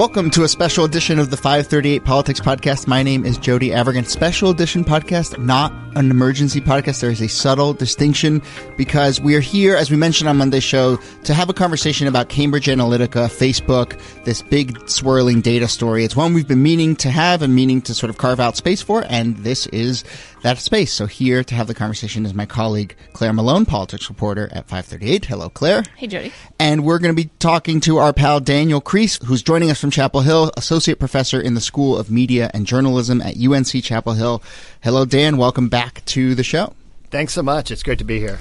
Welcome to a special edition of the 538 Politics Podcast. My name is Jody Avirgan. Special edition podcast, not an emergency podcast. There is a subtle distinction because we are here, as we mentioned on Monday's show, to have a conversation about Cambridge Analytica, Facebook, this big swirling data story. It's one we've been meaning to have and meaning to sort of carve out space for, and this is that space. So here to have the conversation is my colleague, Clare Malone, politics reporter at 538. Hello, Clare. Hey, Jody. And we're going to be talking to our pal Daniel Kreiss, who's joining us from Chapel Hill, associate professor in the School of Media and Journalism at UNC Chapel Hill. Hello, Dan. Welcome back to the show. Thanks so much. It's great to be here.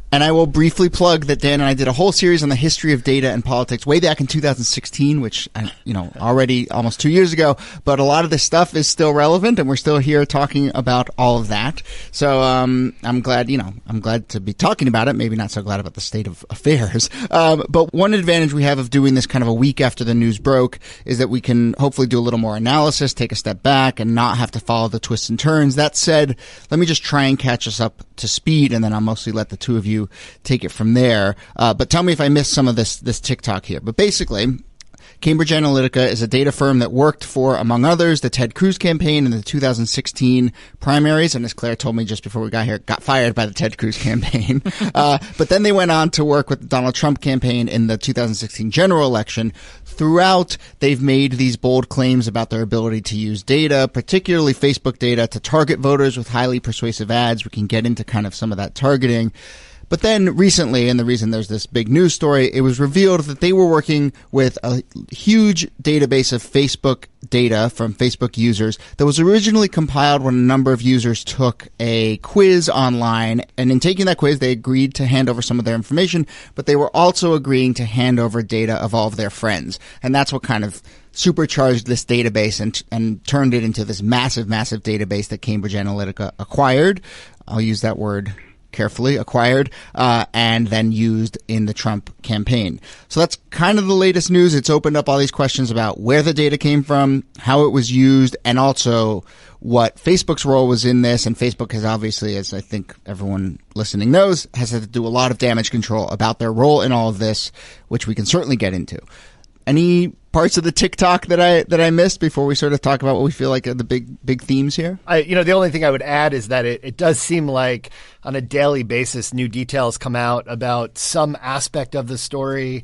And I will briefly plug that Dan and I did a whole series on the history of data and politics way back in 2016, which, already almost 2 years ago. But a lot of this stuff is still relevant, and we're still here talking about all of that. So I'm glad to be talking about it. Maybe not so glad about the state of affairs. But one advantage we have of doing this kind of a week after the news broke is that we can hopefully do a little more analysis, take a step back, and not have to follow the twists and turns. That said, let me just try and catch us up to speed, and then I'll mostly let the two of you take it from there. But tell me if I missed some of this TikTok here. But basically, Cambridge Analytica is a data firm that worked for, among others, the Ted Cruz campaign in the 2016 primaries. And as Claire told me just before we got here, got fired by the Ted Cruz campaign. But then they went on to work with the Donald Trump campaign in the 2016 general election. Throughout, they've made these bold claims about their ability to use data, particularly Facebook data, to target voters with highly persuasive ads. We can get into kind of some of that targeting. But then recently, and the reason there's this big news story, it was revealed that they were working with a huge database of Facebook data from Facebook users that was originally compiled when a number of users took a quiz online. And in taking that quiz, they agreed to hand over some of their information, but they were also agreeing to hand over data of all of their friends. And that's what kind of supercharged this database and turned it into this massive, massive database that Cambridge Analytica acquired. I'll use that word carefully, acquired, and then used in the Trump campaign. So that's kind of the latest news. It's opened up all these questions about where the data came from, how it was used, and also what Facebook's role was in this. And Facebook has obviously, as I think everyone listening knows, has had to do a lot of damage control about their role in all of this, which we can certainly get into. Any parts of the TikTok that I missed before we sort of talk about what we feel like are the big themes here? The only thing I would add is that it does seem like on a daily basis, new details come out about some aspect of the story,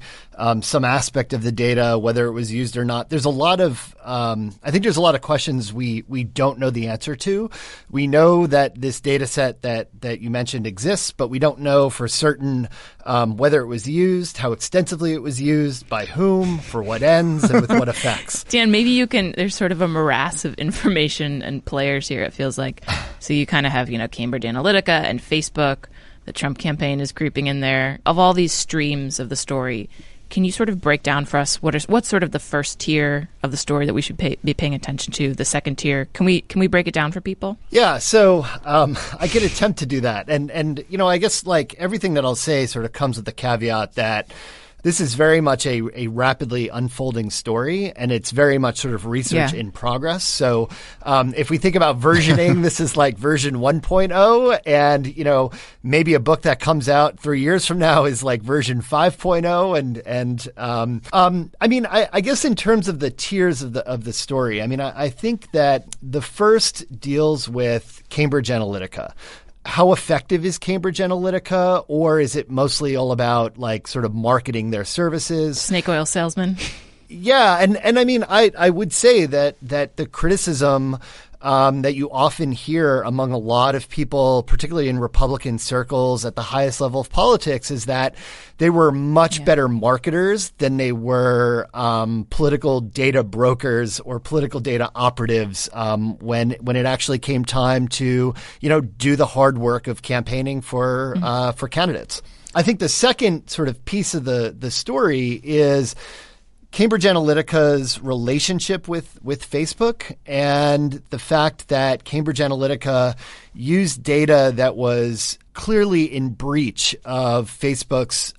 some aspect of the data, whether it was used or not. There's a lot of, I think there's a lot of questions we don't know the answer to. We know that this data set that you mentioned exists, but we don't know for certain whether it was used, how extensively it was used, by whom, for what ends, and with what effects. Dan, maybe you can, there's sort of a morass of information and players here, it feels like. So you kind of have, Cambridge Analytica and Facebook. The Trump campaign is creeping in there. Of all these streams of the story, can you sort of break down for us what's sort of the first tier of the story that we should be paying attention to, the second tier? Can we break it down for people? Yeah, so I could attempt to do that. And I guess like everything that I'll say sort of comes with the caveat that this is very much a rapidly unfolding story, and it's very much sort of research in progress. So if we think about versioning, this is like version 1.0, and, maybe a book that comes out 3 years from now is like version 5.0. I guess in terms of the tiers of the story, I think that the first deals with Cambridge Analytica. How effective is Cambridge Analytica, or is it mostly all about like sort of marketing their services? Snake oil salesman. Yeah, and I would say that the criticism that you often hear among a lot of people, particularly in Republican circles at the highest level of politics, is that they were much better marketers than they were political data brokers or political data operatives when it actually came time to do the hard work of campaigning for candidates. I think the second sort of piece of the story is Cambridge Analytica's relationship with Facebook and the fact that Cambridge Analytica used data that was clearly in breach of Facebook's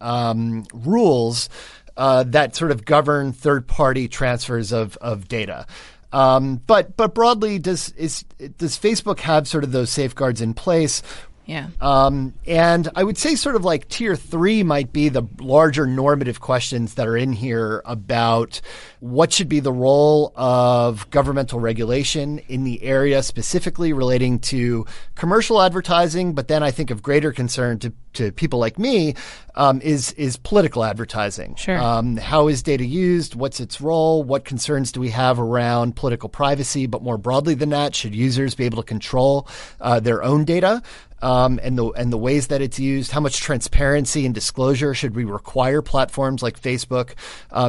rules that sort of govern third-party transfers of data. But broadly, does Facebook have sort of those safeguards in place? Yeah. And I would say sort of like tier 3 might be the larger normative questions that are in here about what should be the role of governmental regulation in the area specifically relating to commercial advertising. But then I think of greater concern to people like me is political advertising. Sure. How is data used? What's its role? What concerns do we have around political privacy? But more broadly than that, should users be able to control their own data? And the ways that it's used, how much transparency and disclosure should we require platforms like Facebook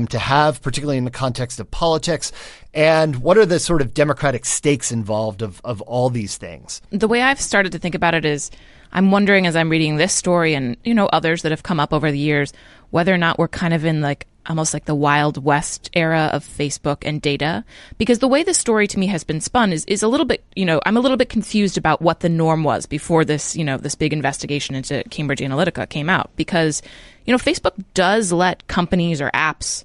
to have, particularly in the context of politics, and what are the sort of democratic stakes involved of all these things? The way I've started to think about it is I'm wondering as I'm reading this story and, others that have come up over the years, whether or not we're kind of in almost like the Wild West era of Facebook and data, because the way the story to me has been spun is a little bit, I'm a little bit confused about what the norm was before this, this big investigation into Cambridge Analytica came out, because, Facebook does let companies or apps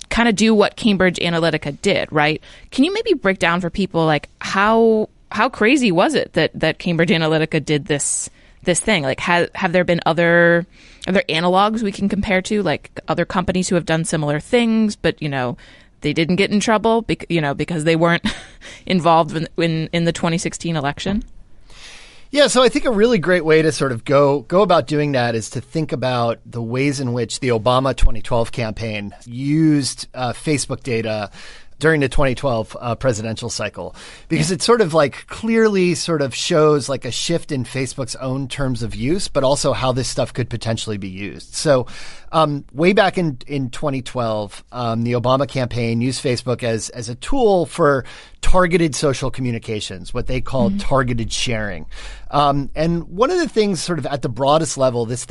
kind of do what Cambridge Analytica did, right? Can you maybe break down for people like how crazy was it that Cambridge Analytica did this thing? Like, have there been other analogs we can compare to, like other companies who have done similar things, but they didn't get in trouble because they weren't involved in the 2016 election? Yeah, so I think a really great way to sort of go about doing that is to think about the ways in which the Obama 2012 campaign used Facebook data during the 2012 presidential cycle, because it sort of like clearly sort of shows like a shift in Facebook's own terms of use, but also how this stuff could potentially be used. So way back in 2012, the Obama campaign used Facebook as a tool for targeted social communications, what they called targeted sharing. And one of the things sort of at the broadest level, this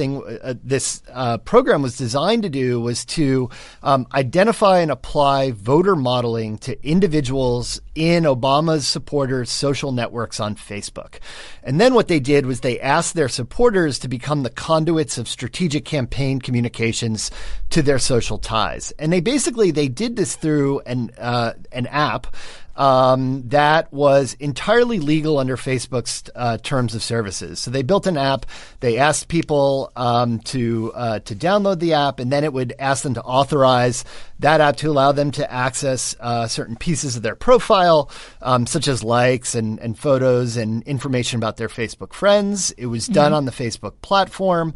program was designed to do was to identify and apply voter modeling to individuals in Obama's supporters' social networks on Facebook. And then what they did was they asked their supporters to become the conduits of strategic campaign communications to their social ties. And they did this through an app that was entirely legal under Facebook's terms of services. So they built an app. They asked people to download the app, and then it would ask them to authorize that app to allow them to access certain pieces of their profile, such as likes and photos and information about their Facebook friends. It was done on the Facebook platform.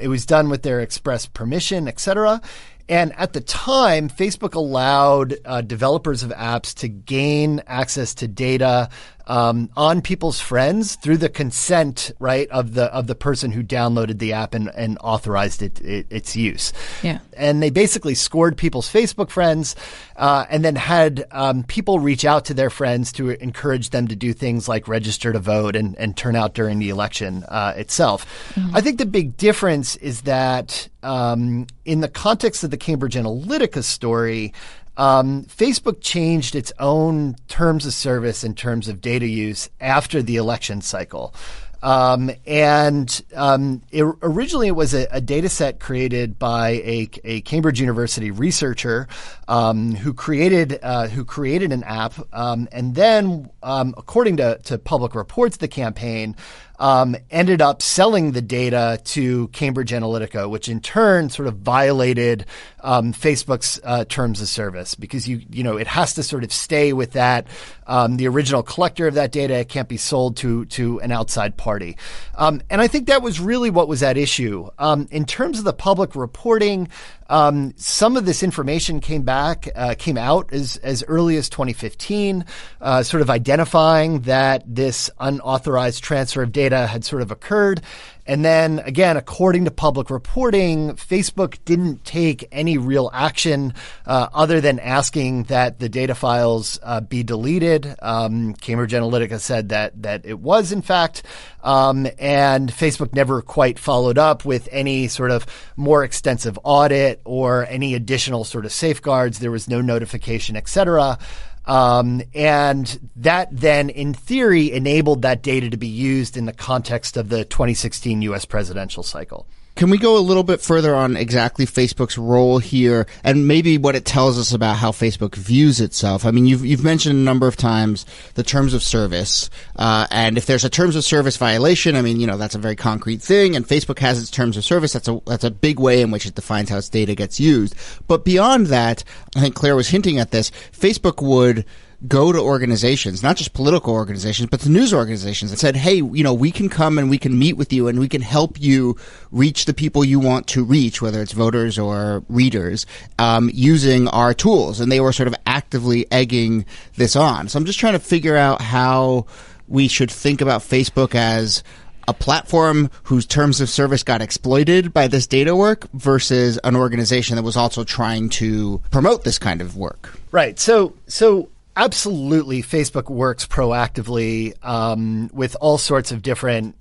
It was done with their express permission, etc. And at the time, Facebook allowed developers of apps to gain access to data on people's friends through the consent, right, of the person who downloaded the app and authorized its use. Yeah. And they basically scored people's Facebook friends and then had people reach out to their friends to encourage them to do things like register to vote and turn out during the election itself. I think the big difference is that in the context of the Cambridge Analytica story, Facebook changed its own terms of service in terms of data use after the election cycle. Originally it was a data set created by a Cambridge University researcher who created an app, and then according to public reports, the campaign ended up selling the data to Cambridge Analytica, which in turn sort of violated Facebook's terms of service, because it has to sort of stay with that the original collector of that data. It can't be sold to an outside party, and I think that was really what was at issue in terms of the public reporting. Some of this information came out as early as 2015, sort of identifying that this unauthorized transfer of data had sort of occurred. And then again, according to public reporting, Facebook didn't take any real action other than asking that the data files be deleted. Cambridge Analytica said that it was in fact, and Facebook never quite followed up with any sort of more extensive audit or any additional sort of safeguards. There was no notification, etc. And that then, in theory, enabled that data to be used in the context of the 2016 U.S. presidential cycle. Can we go a little bit further on exactly Facebook's role here and maybe what it tells us about how Facebook views itself? I mean, you've mentioned a number of times the terms of service, and if there's a terms of service violation, I mean, that's a very concrete thing, and Facebook has its terms of service. That's a big way in which it defines how its data gets used. But beyond that, I think Claire was hinting at this, Facebook would go to organizations, not just political organizations, but the news organizations, and said, hey, we can come and we can meet with you and we can help you reach the people you want to reach, whether it's voters or readers, using our tools. And they were sort of actively egging this on. So I'm just trying to figure out how we should think about Facebook as a platform whose terms of service got exploited by this data work versus an organization that was also trying to promote this kind of work. Right. So absolutely, Facebook works proactively with all sorts of different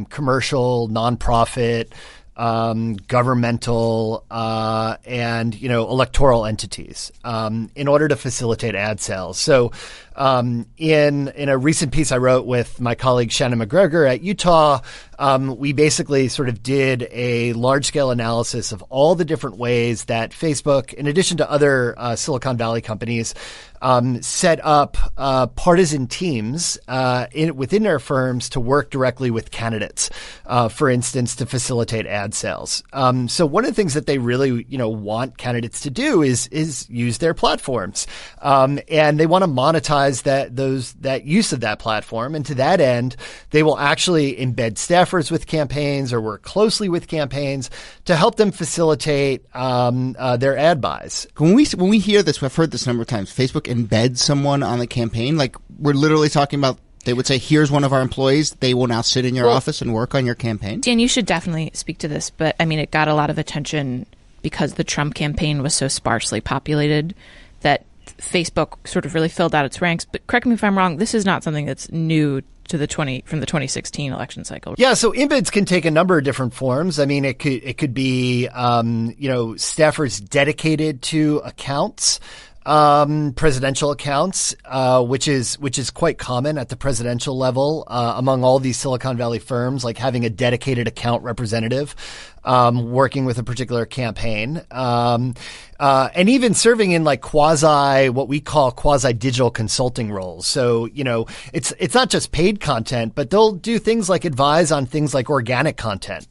commercial, nonprofit, governmental, and electoral entities in order to facilitate ad sales. So in a recent piece I wrote with my colleague Shannon McGregor at Utah, we basically sort of did a large-scale analysis of all the different ways that Facebook, in addition to other Silicon Valley companies, set up partisan teams within their firms to work directly with candidates, for instance, to facilitate ad sales. So one of the things that they really want candidates to do is use their platforms, and they want to monetize that use of that platform. And to that end, they will actually embed staffers with campaigns or work closely with campaigns to help them facilitate their ad buys. When we hear this, I've heard this a number of times, Facebook embeds someone on the campaign. Like, we're literally talking about, they would say, here's one of our employees. They will now sit in your office and work on your campaign. Dan, you should definitely speak to this. But I mean, it got a lot of attention because the Trump campaign was so sparsely populated that Facebook sort of really filled out its ranks. But correct me if I'm wrong, this is not something that's new to from the 2016 election cycle. Yeah, so embeds can take a number of different forms. I mean, it could be staffers dedicated to accounts, presidential accounts, which is quite common at the presidential level among all these Silicon Valley firms, like having a dedicated account representative working with a particular campaign, and even serving in like what we call quasi digital consulting roles. So it's not just paid content, but they'll do things like advise on things like organic content.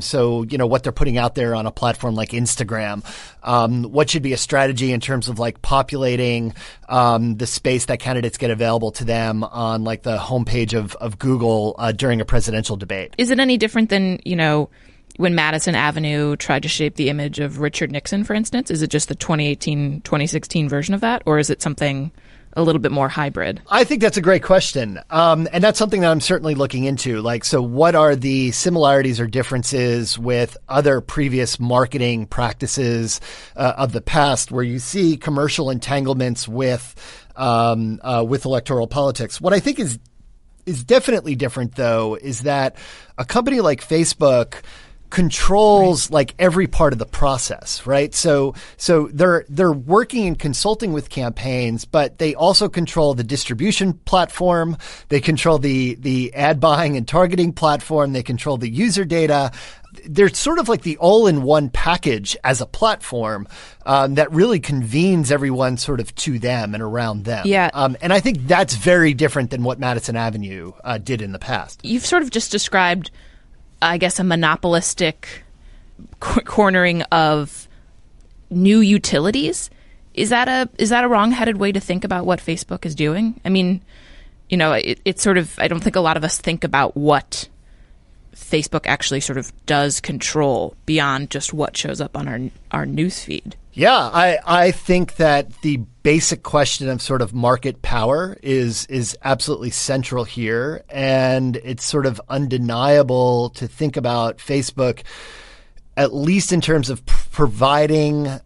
So what they're putting out there on a platform like Instagram, what should be a strategy in terms of like populating the space that candidates get available to them on like the homepage of Google during a presidential debate. Is it any different than when Madison Avenue tried to shape the image of Richard Nixon, for instance? Is it just the 2018, 2016 version of that, or is it something a little bit more hybrid? I think that's a great question. And that's something that I'm certainly looking into. Like, so what are the similarities or differences with other previous marketing practices of the past where you see commercial entanglements with electoral politics? What I think is definitely different, though, is that a company like Facebook controls like every part of the process, right? So they're working and consulting with campaigns, but they also control the distribution platform. They control the ad buying and targeting platform. They control the user data. They're sort of like the all-in-one package as a platform that really convenes everyone sort of to them and around them. Yeah. And I think that's very different than what Madison Avenue did in the past. You've sort of just described, I guess, a monopolistic cornering of new utilities. Is that a wrong-headed way to think about what Facebook is doing? I mean, it's sort of, I don't think a lot of us think about what Facebook actually sort of does control beyond just what shows up on our newsfeed. Yeah, I think that the basic question of sort of market power is absolutely central here. And it's sort of undeniable to think about Facebook, at least in terms of providing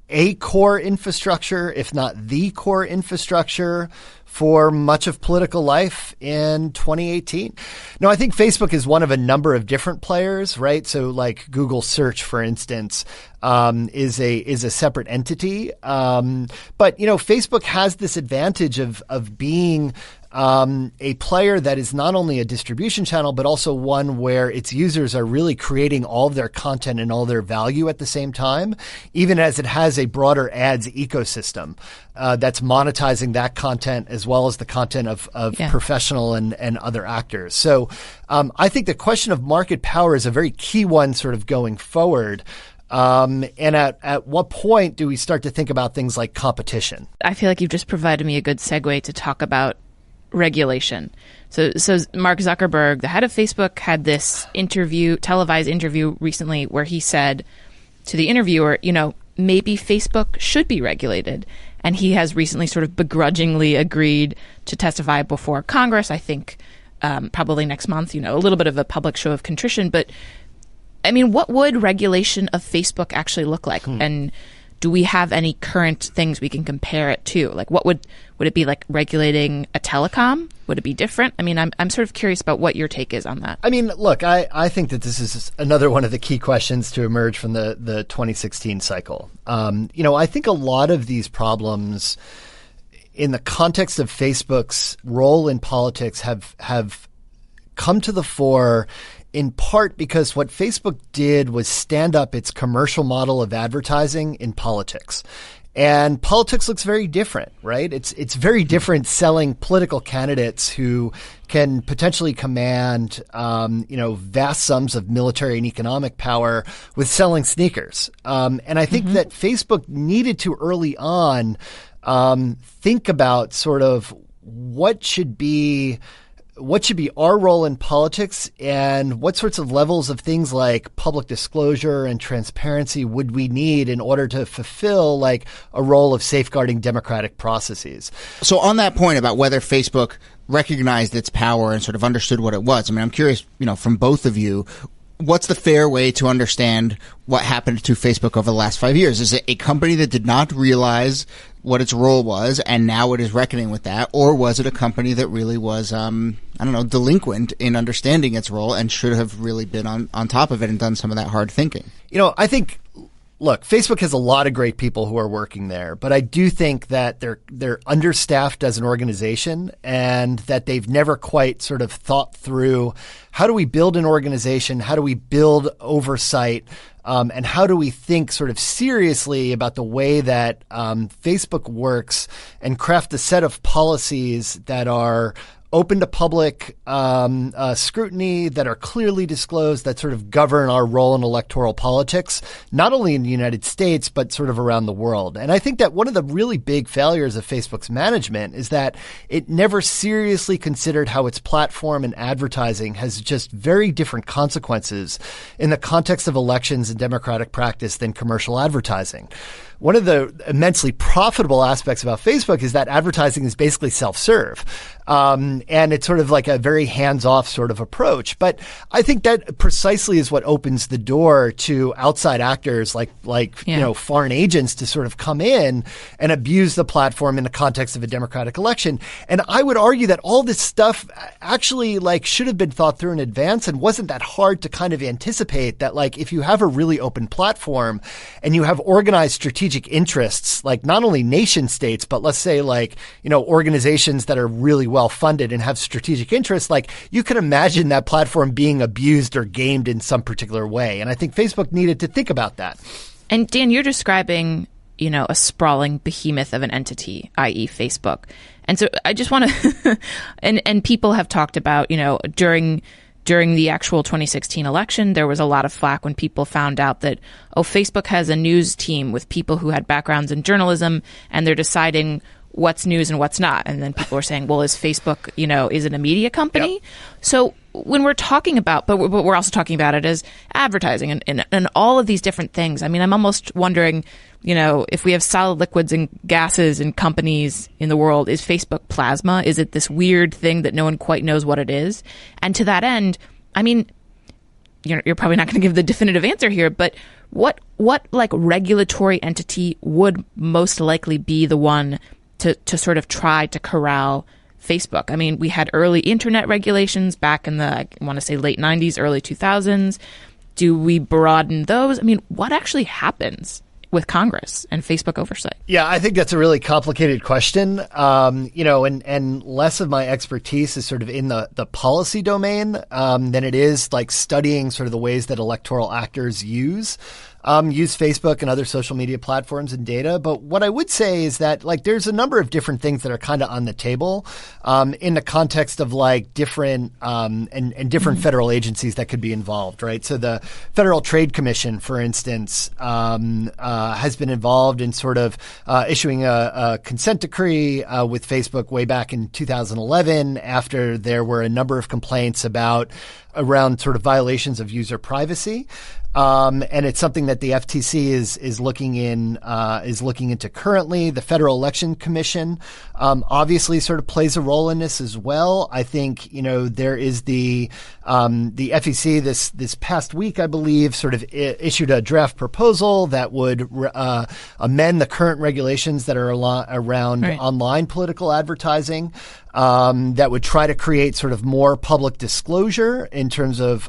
a core infrastructure, if not the core infrastructure, for much of political life in 2018. Now, I think Facebook is one of a number of different players, right? So like Google Search, for instance, is a separate entity. But, Facebook has this advantage of being a player that is not only a distribution channel, but also one where its users are really creating all of their content and all their value at the same time, even as it has a broader ads ecosystem that's monetizing that content as well as the content of professional and other actors. So I think the question of market power is a very key one sort of going forward. And at what point do we start to think about things like competition? I feel like you've just provided me a good segue to talk about regulation. So Mark Zuckerberg, the head of Facebook, had this televised interview recently where he said to the interviewer, maybe Facebook should be regulated. And he has recently sort of begrudgingly agreed to testify before Congress, I think probably next month, a little bit of a public show of contrition. But I mean, what would regulation of Facebook actually look like? And do we have any current things we can compare it to? Like, what would it be like regulating a telecom? Would it be different? I mean, I'm sort of curious about what your take is on that. I mean, look, I think that this is another one of the key questions to emerge from the 2016 cycle. I think a lot of these problems in the context of Facebook's role in politics have come to the fore in part because what Facebook did was stand up its commercial model of advertising in politics. And politics looks very different, right? It's very different selling political candidates who can potentially command, vast sums of military and economic power with selling sneakers. And I think that Facebook needed to early on think about sort of what should be our role in politics and what sorts of levels of things like public disclosure and transparency would we need in order to fulfill like a role of safeguarding democratic processes. So on that point about whether Facebook recognized its power and sort of understood what it was, I mean, I'm curious, from both of you, what's the fair way to understand what happened to Facebook over the last 5 years? Is it a company that did not realize what its role was and now it is reckoning with that? Or was it a company that really was, delinquent in understanding its role and should have really been on top of it and done some of that hard thinking? I think, look, Facebook has a lot of great people who are working there, but I do think that they're understaffed as an organization and that they've never quite sort of thought through how do we build an organization, how do we build oversight, and how do we think sort of seriously about the way that Facebook works and craft a set of policies that are open to public scrutiny, that are clearly disclosed, that sort of govern our role in electoral politics, not only in the United States, but sort of around the world. And I think that one of the really big failures of Facebook's management is that it never seriously considered how its platform and advertising has just very different consequences in the context of elections and democratic practice than commercial advertising. One of the immensely profitable aspects about Facebook is that advertising is basically self-serve. And it's sort of like a very hands-off sort of approach. But I think that precisely is what opens the door to outside actors like foreign agents to sort of come in and abuse the platform in the context of a democratic election. And I would argue that all this stuff actually should have been thought through in advance and wasn't that hard to kind of anticipate that if you have a really open platform and you have organized strategic interests, like not only nation states, but let's say organizations that are really well funded and have strategic interests, you can imagine that platform being abused or gamed in some particular way. And I think Facebook needed to think about that. And Dan, you're describing, a sprawling behemoth of an entity, i.e. Facebook. And so I just want to, and people have talked about, during the actual 2016 election, there was a lot of flack when people found out that, Facebook has a news team with people who had backgrounds in journalism, and they're deciding what's news and what's not. And then people are saying, well, is Facebook, is it a media company? Yep. So when we're talking about, but we're also talking about it as advertising and all of these different things. I mean, I'm almost wondering, if we have solid liquids and gases and companies in the world, is Facebook plasma? Is it this weird thing that no one quite knows what it is? And to that end, I mean, you're probably not going to give the definitive answer here, but what regulatory entity would most likely be the one to sort of try to corral Facebook? I mean, we had early internet regulations back in the, I want to say late 90s, early 2000s. Do we broaden those? I mean, what actually happens with Congress and Facebook oversight? Yeah, I think that's a really complicated question. And less of my expertise is sort of in the policy domain than it is like studying sort of the ways that electoral actors use Facebook and other social media platforms and data. But what I would say is that like there's a number of different things that are kind of on the table in the context of like different and different federal agencies that could be involved, right? So the Federal Trade Commission, for instance, has been involved in sort of issuing a consent decree with Facebook way back in 2011 after there were a number of complaints around sort of violations of user privacy. And it's something that the FTC is looking into currently. The Federal Election Commission, obviously sort of plays a role in this as well. I think, there is the FEC this past week, I believe, sort of issued a draft proposal that would, amend the current regulations that are around online political advertising. That would try to create sort of more public disclosure in terms of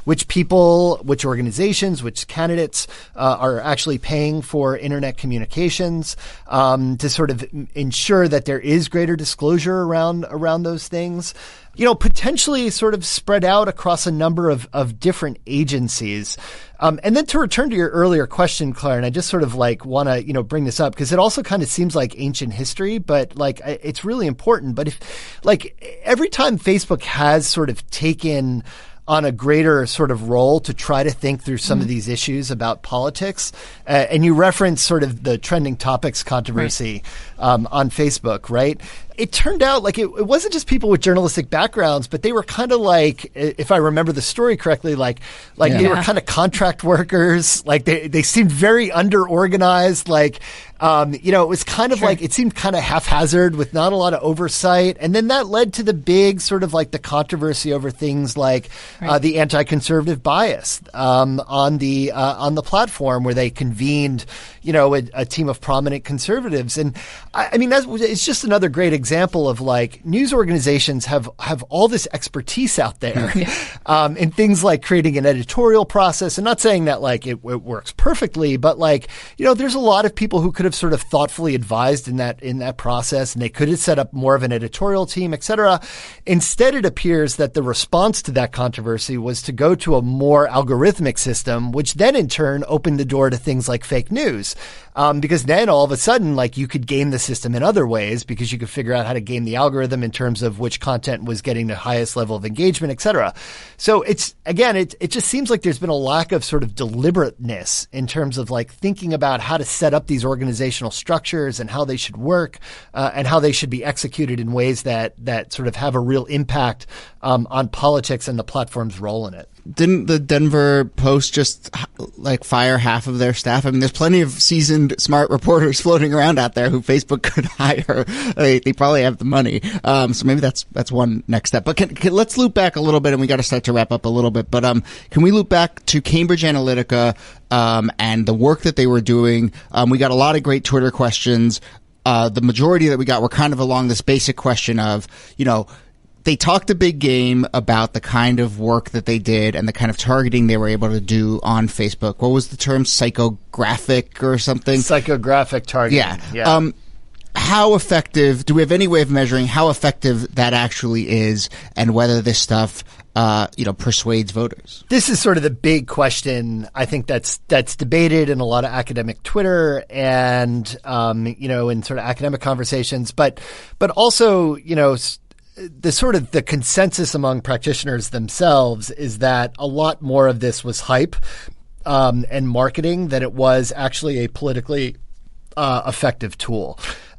which people, which organizations, which candidates are actually paying for internet communications, to sort of ensure that there is greater disclosure around those things. Potentially sort of spread out across a number of different agencies. And then to return to your earlier question, Clare, and I just sort of like want to, bring this up because it also kind of seems like ancient history, but like it's really important. But if like every time Facebook has sort of taken on a greater sort of role to try to think through some of these issues about politics. And you reference sort of the trending topics controversy on Facebook, right? It turned out like it wasn't just people with journalistic backgrounds, but they were kind of like, if I remember the story correctly, like they were kind of contract workers. Like they seemed very under-organized. Like, it was kind of like, it seemed kind of haphazard with not a lot of oversight. And then that led to the big sort of like the controversy over things like the anti-conservative bias on the platform where they convened, a team of prominent conservatives. And I mean, it's just another great example of like news organizations have all this expertise out there in things like creating an editorial process. And not saying that like it works perfectly, but like, there's a lot of people who could have sort of thoughtfully advised in that process, and they could have set up more of an editorial team, et cetera. Instead, it appears that the response to that controversy was to go to a more algorithmic system, which then in turn opened the door to things like fake news. Because then all of a sudden, like you could game the system in other ways because you could figure out how to game the algorithm in terms of which content was getting the highest level of engagement, et cetera. So it just seems like there's been a lack of sort of deliberateness in terms of like thinking about how to set up these organizational structures and how they should work, and how they should be executed in ways that sort of have a real impact on politics and the platform's role in it. Didn't the Denver Post just like fire half of their staff? I mean, there's plenty of seasoned, smart reporters floating around out there who Facebook could hire. They probably have the money. So maybe that's one next step. But let's loop back a little bit, and we got to start to wrap up a little bit. But can we loop back to Cambridge Analytica and the work that they were doing? We got a lot of great Twitter questions. The majority that we got were kind of along this basic question of, they talked a big game about the kind of work that they did and the kind of targeting they were able to do on Facebook. What was the term? Psychographic or something? Psychographic targeting. Yeah. How effective, do we have any way of measuring how effective that actually is and whether this stuff, persuades voters? This is sort of the big question, I think, that's debated in a lot of academic Twitter and, in sort of academic conversations, but also, the consensus among practitioners themselves is that a lot more of this was hype and marketing than it was actually a politically effective tool.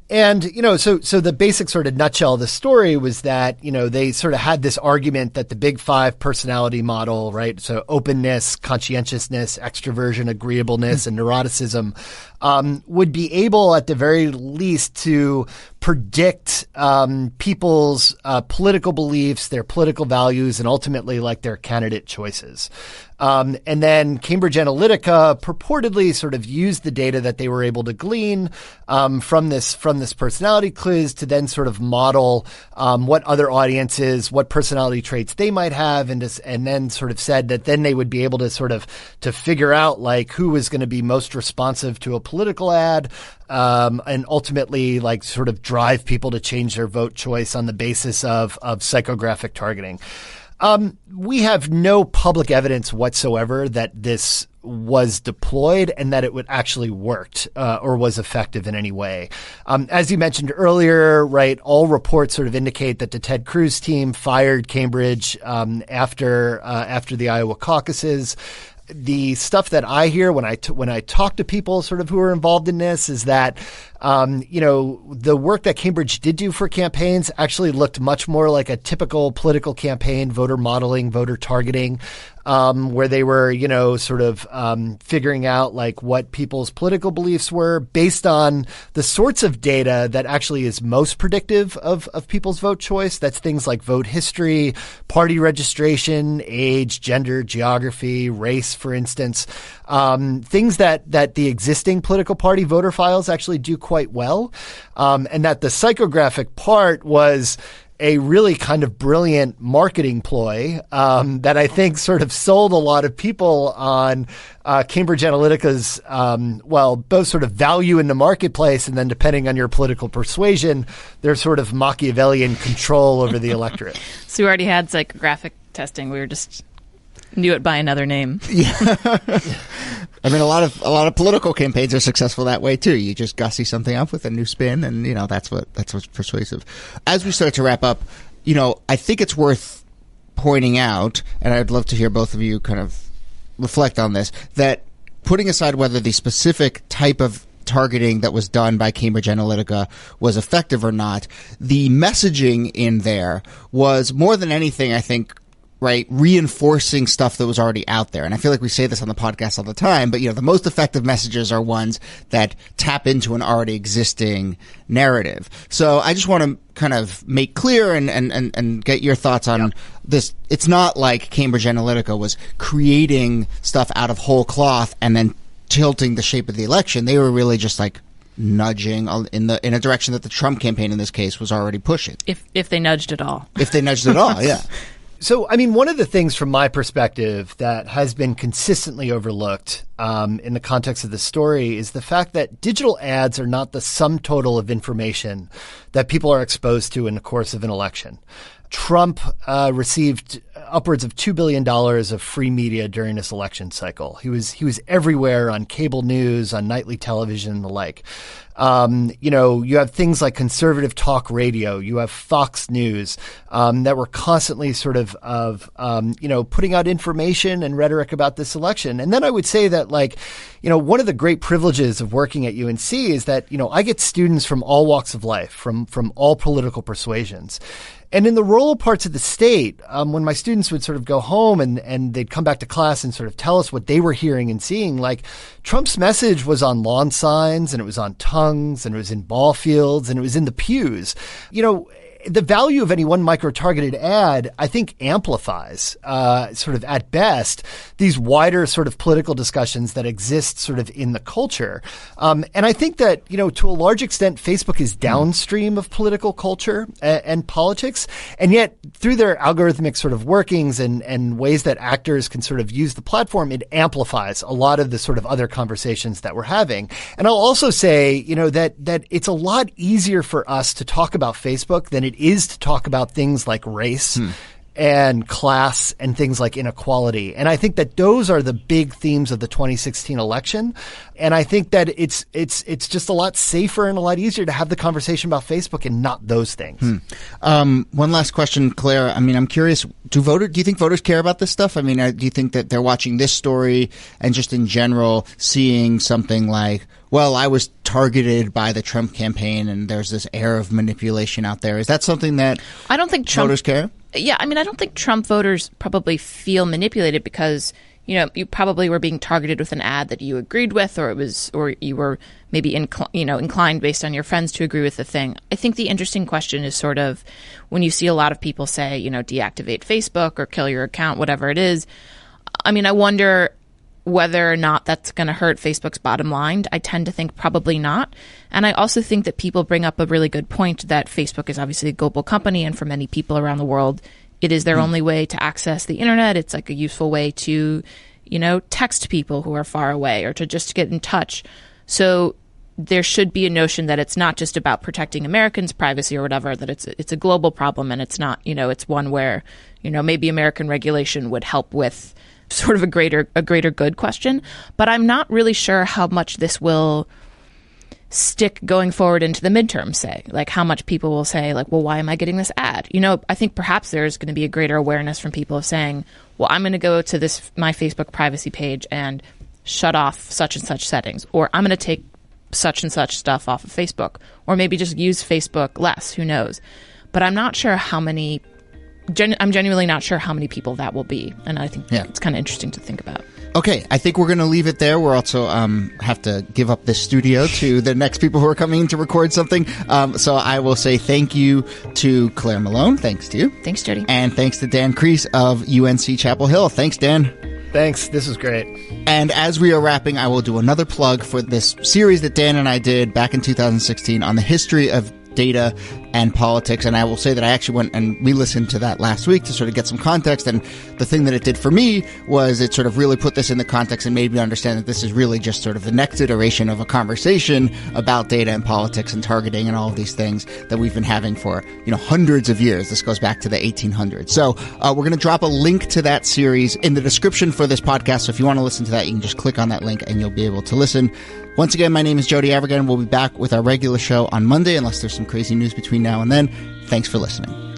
And, so the basic sort of nutshell of the story was that, they sort of had this argument that the big five personality model, right? So openness, conscientiousness, extroversion, agreeableness, and neuroticism, would be able at the very least to predict people's political beliefs, their political values, and ultimately like their candidate choices. And then Cambridge Analytica purportedly sort of used the data that they were able to glean from this personality quiz to then sort of model what other audiences, what personality traits they might have, and then sort of said that then they would be able to sort of to figure out like who was going to be most responsive to a political ad, and ultimately like sort of drive people to change their vote choice on the basis of psychographic targeting. We have no public evidence whatsoever that this was deployed and that it would actually worked or was effective in any way. As you mentioned earlier, right, all reports sort of indicate that the Ted Cruz team fired Cambridge after the Iowa caucuses. The stuff that I hear when I talk to people sort of who are involved in this is that, the work that Cambridge did do for campaigns actually looked much more like a typical political campaign, voter modeling, voter targeting, where they were, sort of figuring out like what people's political beliefs were based on the sorts of data that actually is most predictive of people's vote choice. That's things like vote history, party registration, age, gender, geography, race, for instance, things that the existing political party voter files actually do quite well, and that the psychographic part was a really kind of brilliant marketing ploy that I think sort of sold a lot of people on Cambridge Analytica's, both sort of value in the marketplace and then depending on your political persuasion, their sort of Machiavellian control over the electorate. So we already had psychographic testing. We were just knew it by another name. Yeah. I mean, a lot of political campaigns are successful that way too. You just gussy something up with a new spin, and that's what's persuasive. As we start to wrap up, I think it's worth pointing out, and I'd love to hear both of you kind of reflect on this, that putting aside whether the specific type of targeting that was done by Cambridge Analytica was effective or not, the messaging in there was more than anything, I think, right, reinforcing stuff that was already out there. And I feel like we say this on the podcast all the time, but the most effective messages are ones that tap into an already existing narrative. So I just want to kind of make clear and get your thoughts on this. It's not like Cambridge Analytica was creating stuff out of whole cloth and then tilting the shape of the election. They were really just like nudging in a direction that the Trump campaign in this case was already pushing. If they nudged at all. If they nudged at all, yeah. So, I mean, one of the things from my perspective that has been consistently overlooked in the context of the story is the fact that digital ads are not the sum total of information that people are exposed to in the course of an election. Trump received upwards of $2 billion of free media during this election cycle. He was everywhere on cable news, on nightly television, and the like. You have things like conservative talk radio. You have Fox News that were constantly sort of putting out information and rhetoric about this election. And then I would say that, one of the great privileges of working at UNC is that, I get students from all walks of life, from all political persuasions. And in the rural parts of the state, when my students would sort of go home and they'd come back to class and sort of tell us what they were hearing and seeing, like Trump's message was on lawn signs and it was on tongues and it was in ball fields and it was in the pews. The value of any one micro-targeted ad, I think, amplifies, sort of at best, these wider sort of political discussions that exist sort of in the culture. And I think that, to a large extent, Facebook is downstream of political culture and politics. And yet, through their algorithmic sort of workings and ways that actors can sort of use the platform, it amplifies a lot of the sort of other conversations that we're having. And I'll also say, that it's a lot easier for us to talk about Facebook than it is to talk about things like race and class and things like inequality. And I think that those are the big themes of the 2016 election. And I think that it's just a lot safer and a lot easier to have the conversation about Facebook and not those things. One last question, Claire. I mean, I'm curious, do you think voters care about this stuff? I mean, do you think that they're watching this story and just in general seeing something like, well, I was targeted by the Trump campaign and there's this air of manipulation out there? Is that something that I don't think voters care? Yeah, I mean, I don't think Trump voters probably feel manipulated because you probably were being targeted with an ad that you agreed with, or you were maybe inclined based on your friends to agree with the thing. I think the interesting question is sort of when you see a lot of people say, deactivate Facebook or kill your account, whatever it is. I mean, I wonder whether or not that's going to hurt Facebook's bottom line. I tend to think probably not. And I also think that people bring up a really good point that Facebook is obviously a global company, and for many people around the world, it is their only way to access the internet. It's like a useful way to, text people who are far away or to just get in touch. So there should be a notion that it's not just about protecting Americans' privacy or whatever, that it's a global problem, and it's not, it's one where, maybe American regulation would help with sort of a greater good question. But I'm not really sure how much this will stick going forward into the midterm, say, like how much people will say, like, well, why am I getting this ad? I think perhaps there's going to be a greater awareness from people of saying, well, I'm going to go to my Facebook privacy page and shut off such and such settings, or I'm going to take such and such stuff off of Facebook, or maybe just use Facebook less, who knows. But I'm not sure how many I'm genuinely not sure how many people that will be. And I think it's kind of interesting to think about. Okay, I think we're going to leave it there. We're also have to give up this studio to the next people who are coming in to record something. So I will say thank you to Clare Malone. Thanks to you. Thanks, Jody. And thanks to Dan Kreiss of UNC Chapel Hill. Thanks, Dan. Thanks. This was great. And as we are wrapping, I will do another plug for this series that Dan and I did back in 2016 on the history of data and politics. And I will say that I actually went and re-listened to that last week to sort of get some context. And the thing that it did for me was it sort of really put this in the context and made me understand that this is really just sort of the next iteration of a conversation about data and politics and targeting and all of these things that we've been having for, hundreds of years. This goes back to the 1800s. So we're going to drop a link to that series in the description for this podcast. So if you want to listen to that, you can just click on that link and you'll be able to listen. Once again, my name is Jody Avirgan. We'll be back with our regular show on Monday, unless there's some crazy news between now and then. Thanks for listening.